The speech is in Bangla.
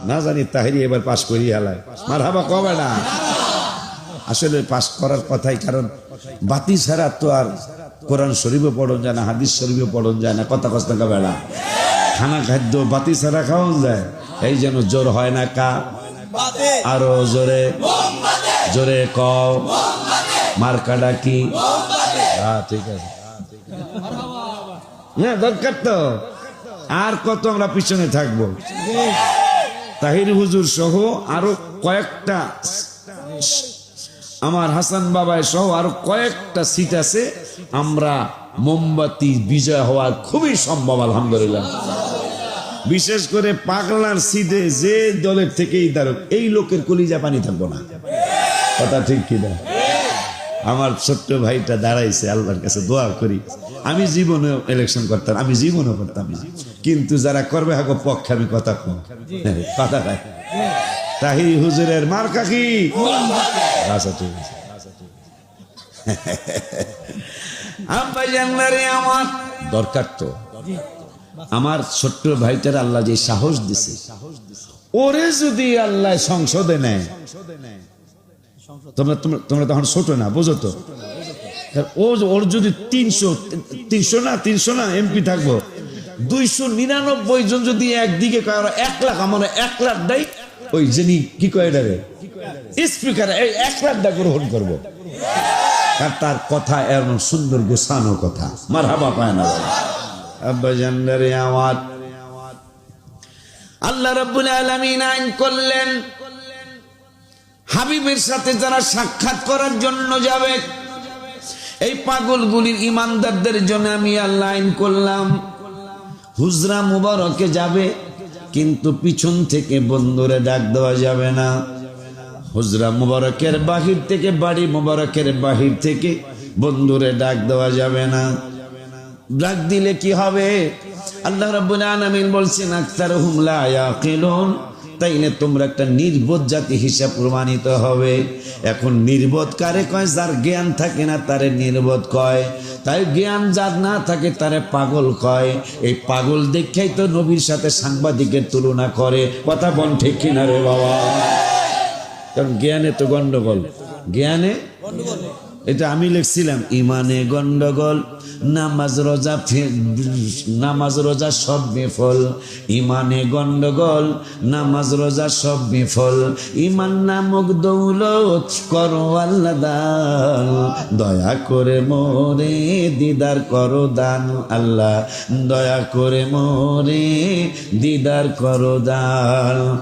না জানি তাহিরি এবার পাস করি হালায় মারহাবা কবে না আসলে পাস করার কথাই কারণ বাতি ছাড়া তো আর কোরআন শরীফও পড়ন যায় না হাদিস শরীফও পড়ন যায় না কথা কষ্ট বেড়া খানা খাদ্য বাতি ছাড়া খাওয়ান যায় এই যেন জোর হয় না কা আরো জোরে জোরে কও মার্কাটা কি ঠিক আছে হ্যাঁ দরকার তো আর কত আমরা পিছনে থাকবো তাহির হুজুর সহ আরো কয়েকটা আমার হাসান বাবায় সহ আরো কয়েকটা সিট আছে আমরা মোমবাতি বিজয় হওয়ার খুবই সম্ভব আলহামদুলিল্লাহ বিশেষ করে পাগলার সিটে যে দলের থেকেই দাঁড়ুক এই লোকের কলিজা পানি থাকবো না কথা ঠিক কিনা আমার ছোট্ট ভাইটা দাঁড়াইছে আল্লাহর কাছে দোয়া করি আমি জীবনে ইলেকশন করতাম আমি জীবনও করতাম না কিন্তু যারা করবে হাগো পক্ষে আমি কথা কম কথা খাই তাহি হুজুরের মার্কা কি আচ্ছা ঠিক আছে আমার দরকার তো আমার ছোট্ট ভাইটার আল্লাহ যে সাহস দিছে ওরে যদি আল্লাহ সংসদে নেয় তোমরা তোমরা তখন ছোট না বোঝো তো ওর যদি 300 না এমপি থাকবো 299 জন যদি একদিকে 1 লাখ আমার 1 লাখ দেয় ওই যিনি কি কয় এটারে স্পিকার 1 লাখ টাকা গ্রহণ করবো আর তার কথা এমন সুন্দর গোছানো কথা মারহাবা পায় না আব্বা জানদারে আমার আল্লাহ রাব্বুল আলামিন আইন করলেন হাবিবের সাথে যারা সাক্ষাৎ করার জন্য যাবে এই পাগলগুলির ইমানদারদের জন্য আমি আল্লাহ আইন করলাম হুজরা মুবারকে যাবে কিন্তু পিছন থেকে বন্ধুরে ডাক দেওয়া যাবে না হুজরা মুবারকের বাহির থেকে বাড়ি মুবারকের বাহির থেকে বন্ধুরে ডাক দেওয়া যাবে না ডাক দিলে কি হবে আল্লাহ রাব্বুল আলামিন বলছেন আকতারহুম লা ইয়াকিলুন তাইলে তোমরা একটা নির্বোধ জাতি হিসাব প্রমাণিত হবে এখন নির্বোধ কারে কয় যার জ্ঞান থাকে না তারে নির্বোধ কয় তাই জ্ঞান যার না থাকে তারে পাগল কয় এই পাগল দেখেই তো নবীর সাথে সাংবাদিকের তুলনা করে কথা বল ঠিক কিনা রে বাবা কারণ জ্ঞানে তো গন্ডগোল জ্ঞানে এটা আমি লিখছিলাম ইমানে গন্ডগোল নামাজ রোজা সব বিফল ইমানে গন্ডগোল নামাজ রোজা সব বিফল ইমান নামক দৌলত করো আল্লাহ দান দয়া করে মোরে দিদার করো দান আল্লাহ দয়া করে মোরে দিদার করো দান